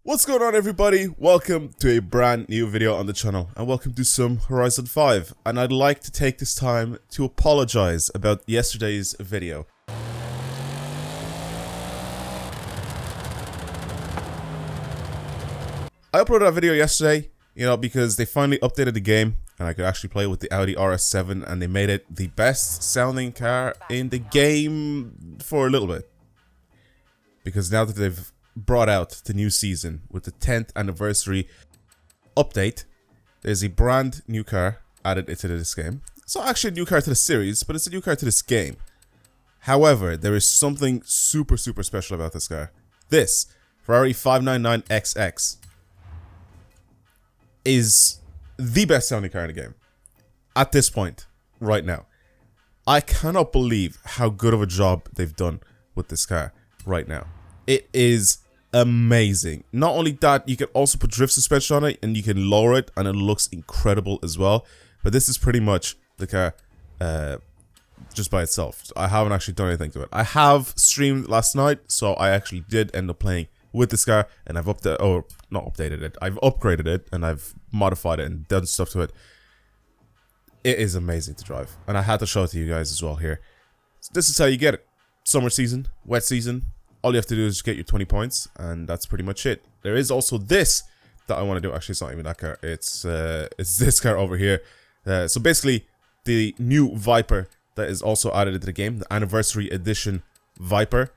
What's going on, everybody? Welcome to a brand new video on the channel and welcome to some Horizon 5. And I'd like to take this time to apologize about yesterday's video. I uploaded that video yesterday, because they finally updated the game and I could actually play with the Audi RS7 and they made it the best sounding car in the game for a little bit. Because now that they've brought out the new season with the 10th anniversary update, there's a brand new car added into this game. It's not actually a new car to the series, but it's a new car to this game. However, there is something super special about this car. This Ferrari 599XX is the best sounding car in the game at this point right now. I cannot believe how good of a job they've done with this car right now. It is amazing. Not only that, you can also put drift suspension on it and you can lower it and it looks incredible as well. But this is pretty much the car just by itself. I haven't actually done anything to it. I have streamed last night, so I actually did end up playing with this car and I've not updated it. I've upgraded it and I've modified it and done stuff to it. It is amazing to drive and I had to show it to you guys as well here. So this is how you get it. Summer season, wet season. All you have to do is get your 20 points, and that's pretty much it. There is also this that I want to do. Actually, it's not even that car. It's this car over here. So basically, the new Viper that is also added into the game, the Anniversary Edition Viper.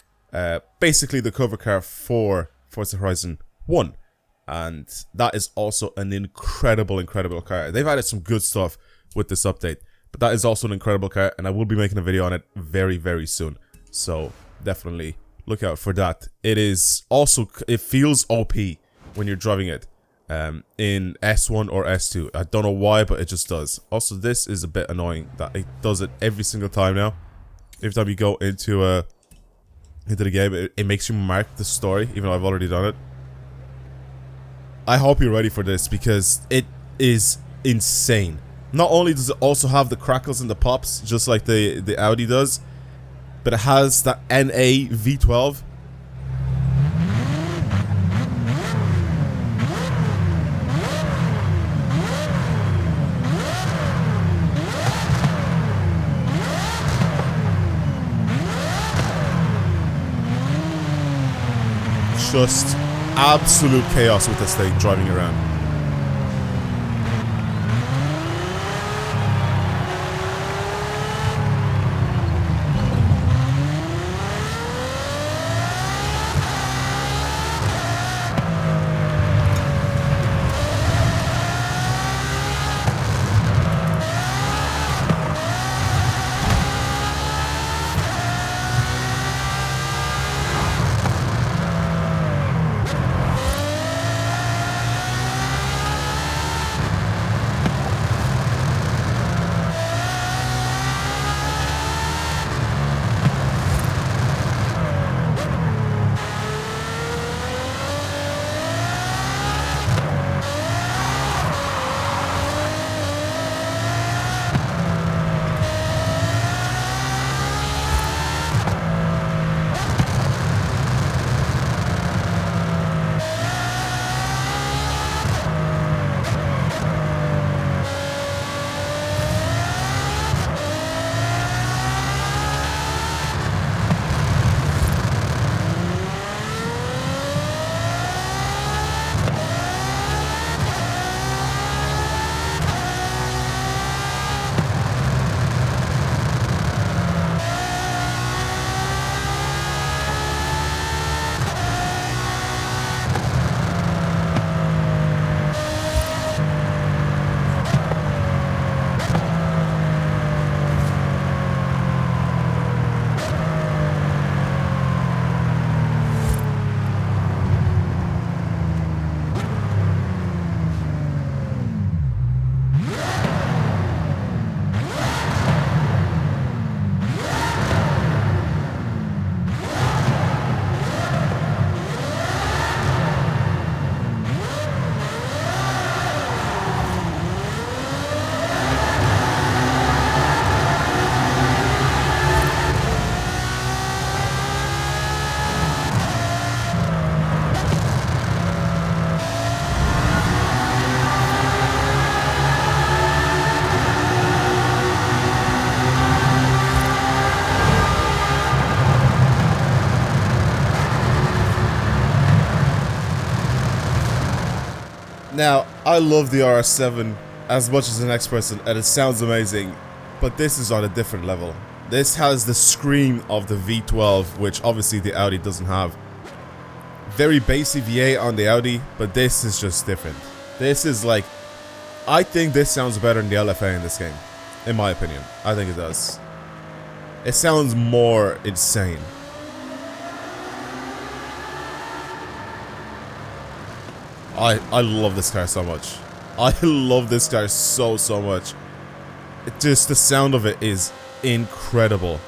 Basically, the cover car for Forza Horizon 1. And that is also an incredible car. They've added some good stuff with this update. But that is also an incredible car, and I will be making a video on it very soon. So, definitely look out for that. It feels OP when you're driving it in S1 or S2. I don't know why, but it just does. Also, this is a bit annoying that it does it every single time now. Every time you go into the game, it makes you mark the story, even though I've already done it. I hope you're ready for this because it is insane. Not only does it also have the crackles and the pops, just like the Audi does, but it has that NA V12. Just absolute chaos with this thing driving around. Now, I love the RS7 as much as the next person, and it sounds amazing, but this is on a different level. This has the scream of the V12, which obviously the Audi doesn't have. Very bassy V8 on the Audi, but this is just different. This is like, I think this sounds better than the LFA in this game, in my opinion. I think it does. It sounds more insane. I love this car so much. I love this car so much. It just, the sound of it is incredible.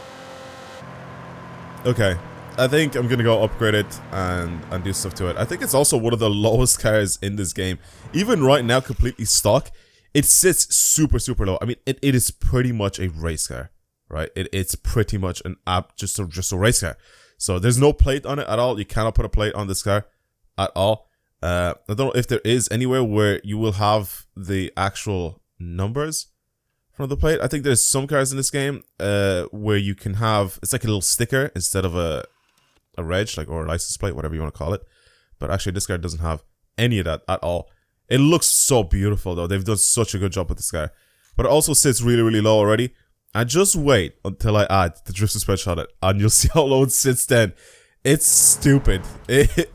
Okay, I think I'm gonna go upgrade it and do stuff to it. I think it's also one of the lowest cars in this game. Even right now, completely stock, it sits super low. I mean, it is pretty much a race car, right? It's pretty much an just a race car. So there's no plate on it at all. You cannot put a plate on this car at all. I don't know if there is anywhere where you will have the actual numbers from the plate. I think there's some cars in this game where you can have, it's like a little sticker instead of a reg, like, or a license plate, whatever you want to call it. But actually this car doesn't have any of that at all. It looks so beautiful though. They've done such a good job with this car. But it also sits really low already. And just wait until I add the drift suspension on it, and you'll see how low it sits then. It's stupid. It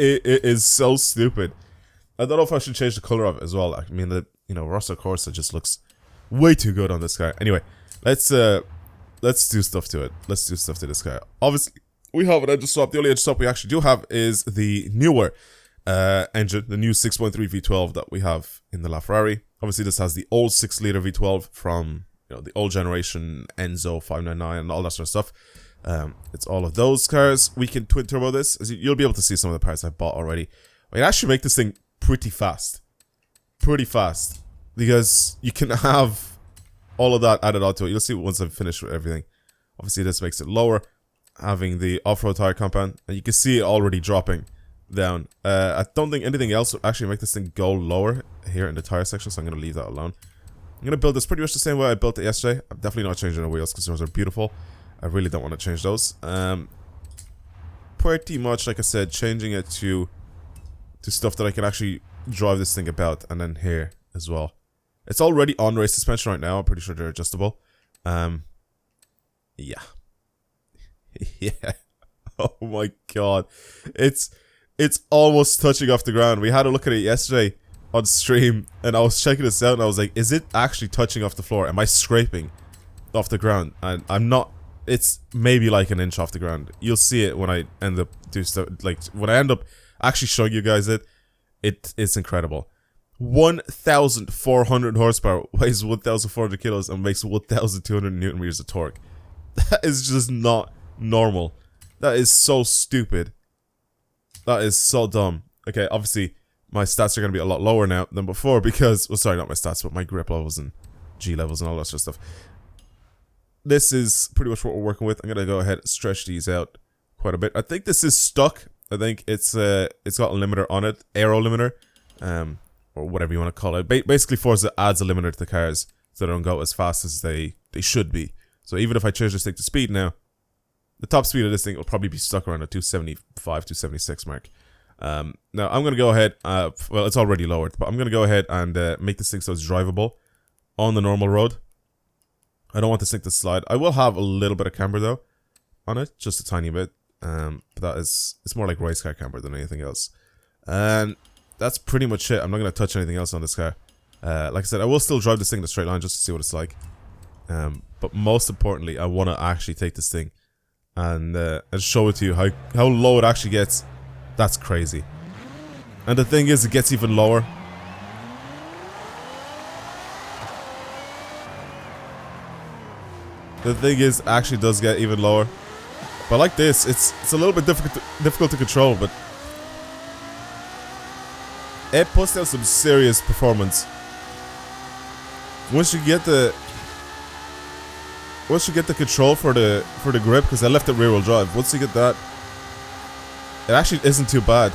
is so stupid. I don't know if I should change the color of it as well. I mean, the Rosso Corsa just looks way too good on this car. Anyway, let's do stuff to it. Let's do stuff to this car. Obviously, we have an engine swap. The only engine swap we actually do have is the newer engine, the new 6.3 V12 that we have in the Ferrari. Obviously, this has the old 6-liter V12 from the old generation, Enzo 599 and all that sort of stuff. It's all of those cars. We can twin turbo this. As you'll be able to see some of the parts I bought already. We can actually make this thing pretty fast, because you can have all of that added onto it. You'll see once I'm finished with everything. Obviously, this makes it lower, having the off-road tire compound, and you can see it already dropping down. I don't think anything else will actually make this thing go lower here in the tire section, so I'm going to leave that alone. I'm going to build this pretty much the same way I built it yesterday. I'm definitely not changing the wheels because those are beautiful. I really don't want to change those. Pretty much, like I said, changing it to stuff that I can actually drive this thing about, and then here as well. It's already on race suspension right now. I'm pretty sure they're adjustable. Yeah. Yeah. Oh my god. It's almost touching off the ground. We had a look at it yesterday on stream, and I was checking this out, and I was like, is it actually touching off the floor? Am I scraping off the ground? And I'm not. It's maybe like an inch off the ground. You'll see it when I end up do stuff, like when I end up actually showing you guys it. It's incredible. 1,400 horsepower, weighs 1,400 kilos, and makes 1,200 newton meters of torque. That is just not normal. That is so stupid. That is so dumb. Okay, obviously my stats are going to be a lot lower now than before because, well, sorry, not my stats, but my grip levels and G levels and all that sort of stuff. This is pretty much what we're working with. I'm going to go ahead and stretch these out quite a bit. I think this is stuck. I think it's got a limiter on it, aero limiter, or whatever you want to call it. Basically, Forza adds a limiter to the cars so they don't go as fast as they should be. So even if I change this thing to speed now, the top speed of this thing will probably be stuck around a 275, 276 mark. Now I'm going to go ahead, well, it's already lowered, but I'm going to go ahead and make this thing so it's drivable on the normal road. I don't want this thing to slide. I will have a little bit of camber though on it, just a tiny bit. But it's more like race car camber than anything else. And that's pretty much it. I'm not going to touch anything else on this car. Like I said, I will still drive this thing in a straight line just to see what it's like. But most importantly, I want to actually take this thing and show it to you how low it actually gets. That's crazy. And the thing is, it gets even lower. The thing is, actually does get even lower. But like this, it's a little bit difficult to control, but it puts down some serious performance. Once you get the control for the grip, because I left it rear wheel drive. Once you get that, it actually isn't too bad.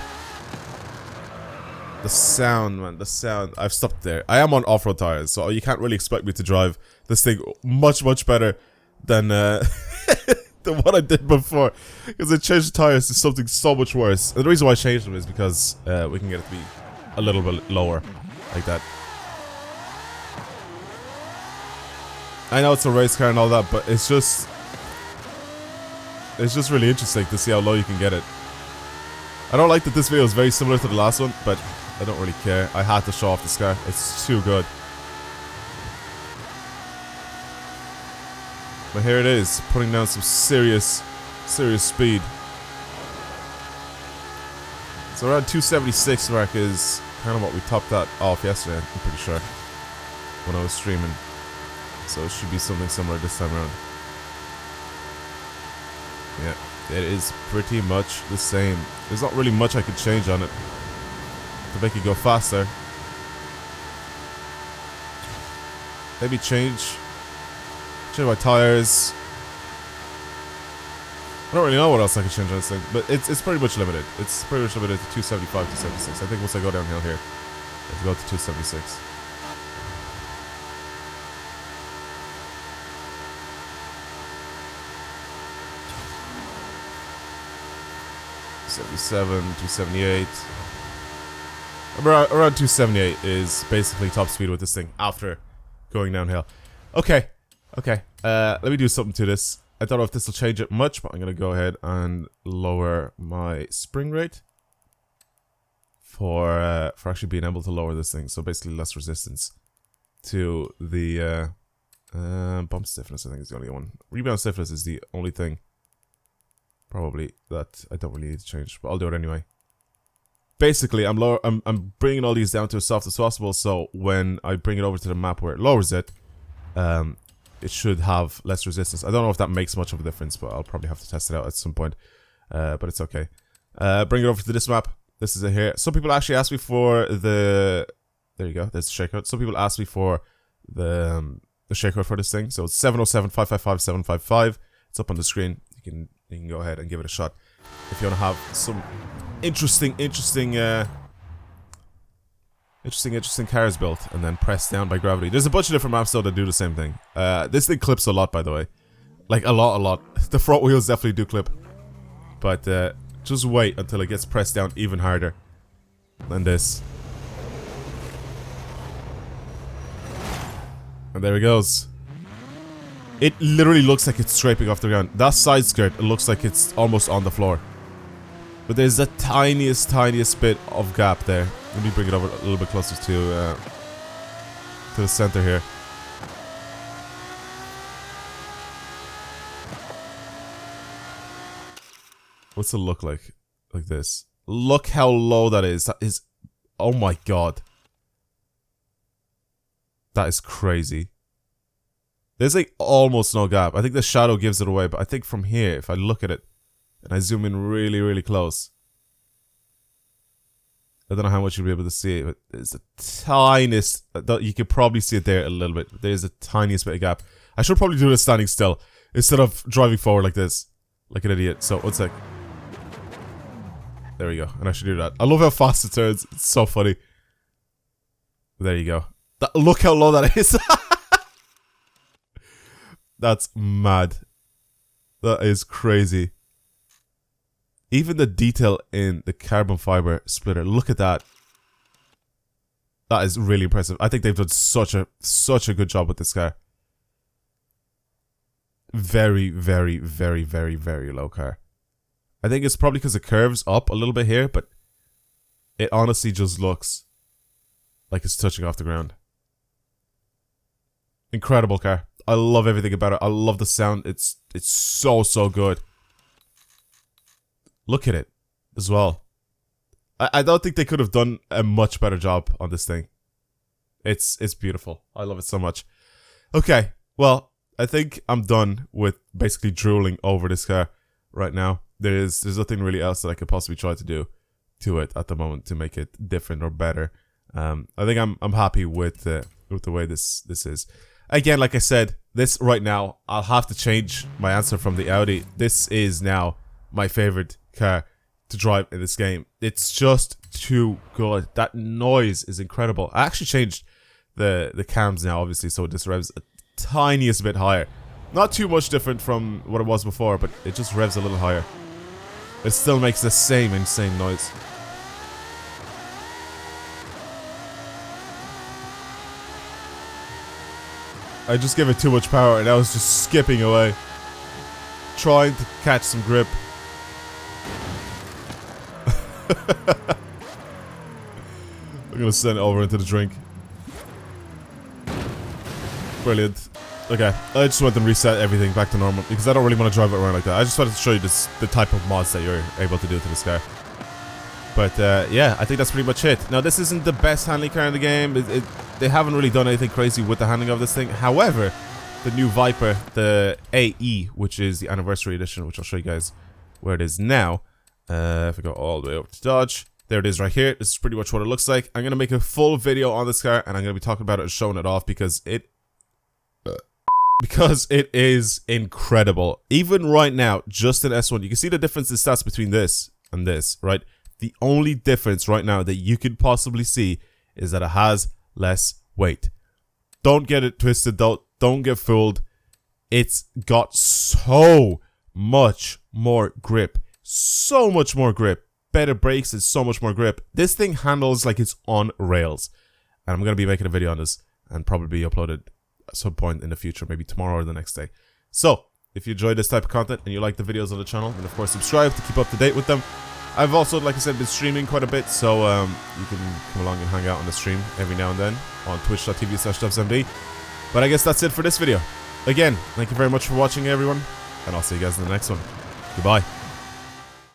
The sound, man, the sound. I've stopped there. I am on off-road tires, so you can't really expect me to drive this thing much better than than what I did before, because I changed the tires to something so much worse. And the reason why I changed them is because we can get it to be a little bit lower. like that. I know it's a race car and all that, but it's just really interesting to see how low you can get it. I don't like that this video is very similar to the last one, but I don't really care. I had to show off this car. It's too good. But here it is, putting down some serious speed. So around 276 mark is kind of what we topped that off yesterday, I'm pretty sure, when I was streaming. So it should be something similar this time around. Yeah, it is pretty much the same. There's not really much I could change on it to make it go faster. Maybe change my tires. I don't really know what else I can change on this thing, but it's pretty much limited. It's pretty much limited to 275, 276. I think once I go downhill here, I have to go to 276. $277, 278. Around 278 is basically top speed with this thing after going downhill. Okay. Let me do something to this. I don't know if this will change it much, but I'm going to go ahead and lower my spring rate for actually being able to lower this thing. So basically less resistance to the bump stiffness, I think is the only one. Rebound stiffness is the only thing probably that I don't really need to change, but I'll do it anyway. Basically, I'm bringing all these down to as soft as possible, so when I bring it over to the map where it lowers it, it should have less resistance. I don't know if that makes much of a difference, but I'll probably have to test it out at some point. But it's okay. Bring it over to this map. This is it here. Some people actually asked me for the... There you go. There's the shakeout. Some people asked me for the shakeout for this thing. So it's 707-555-755. It's up on the screen. You can go ahead and give it a shot if you want to have some interesting cars built and then pressed down by gravity. There's a bunch of different maps though that do the same thing. This thing clips a lot, by the way. Like a lot. The front wheels definitely do clip. But just wait until it gets pressed down even harder than this. And there it goes. It literally looks like it's scraping off the ground. That side skirt, it looks like it's almost on the floor. But there's the tiniest bit of gap there. Let me bring it over a little bit closer to the center here. What's it look like? Like this. Look how low that is. That is... Oh my god. That is crazy. There's like almost no gap. I think the shadow gives it away, but I think from here, if I look at it and I zoom in really close, I don't know how much you'll be able to see it, but there's the tiniest... You can probably see it there a little bit. There's the tiniest bit of gap. I should probably do this standing still instead of driving forward like this, like an idiot. So, one sec. There we go. And I should do that. I love how fast it turns. It's so funny. There you go. Look how low that is. That's mad. That is crazy. Even the detail in the carbon fiber splitter. Look at that. That is really impressive. I think they've done such a good job with this car. Very low car. I think it's probably because it curves up a little bit here, but it honestly just looks like it's touching off the ground. Incredible car. I love everything about it. I love the sound. It's so good. Look at it as well. I don't think they could have done a much better job on this thing. It's beautiful. I love it so much. Okay, well, I think I'm done with basically drooling over this car right now. There's nothing really else that I could possibly try to do to it at the moment to make it different or better. I think I'm happy with the way this is. Again, like I said, this right now, I'll have to change my answer from the Audi. This is now my favorite car to drive in this game. It's just too good. That noise is incredible. I actually changed the cams now, obviously, so this revs a tiniest bit higher. Not too much different from what it was before, but it just revs a little higher. It still makes the same insane noise. I just gave it too much power and I was just skipping away. Trying to catch some grip. I'm gonna send it over into the drink. Brilliant. Okay, I just went and reset everything back to normal because I don't really want to drive it around like that. I just wanted to show you the type of mods that you're able to do to this car. But yeah, I think that's pretty much it. Now, this isn't the best handling car in the game. They haven't really done anything crazy with the handling of this thing. However, the new Viper, the AE, which is the anniversary edition, which I'll show you guys where it is now. If we go all the way over to Dodge, there it is right here. This is pretty much what it looks like. I'm going to make a full video on this car, and I'm going to be talking about it and showing it off because it is incredible. Even right now, just in S1, you can see the difference in stats between this and this, right? The only difference right now that you could possibly see is that it has less weight. Don't get it twisted, don't get fooled. It's got so much more grip. So much more grip. Better brakes and so much more grip. This thing handles like it's on rails. And I'm going to be making a video on this and probably upload it at some point in the future, maybe tomorrow or the next day. So, if you enjoyed this type of content and you like the videos on the channel, then of course subscribe to keep up to date with them. I've also, like I said, been streaming quite a bit, so you can come along and hang out on the stream every now and then on twitch.tv/DubsMD. But I guess that's it for this video. Again, thank you very much for watching, everyone, and I'll see you guys in the next one. Goodbye.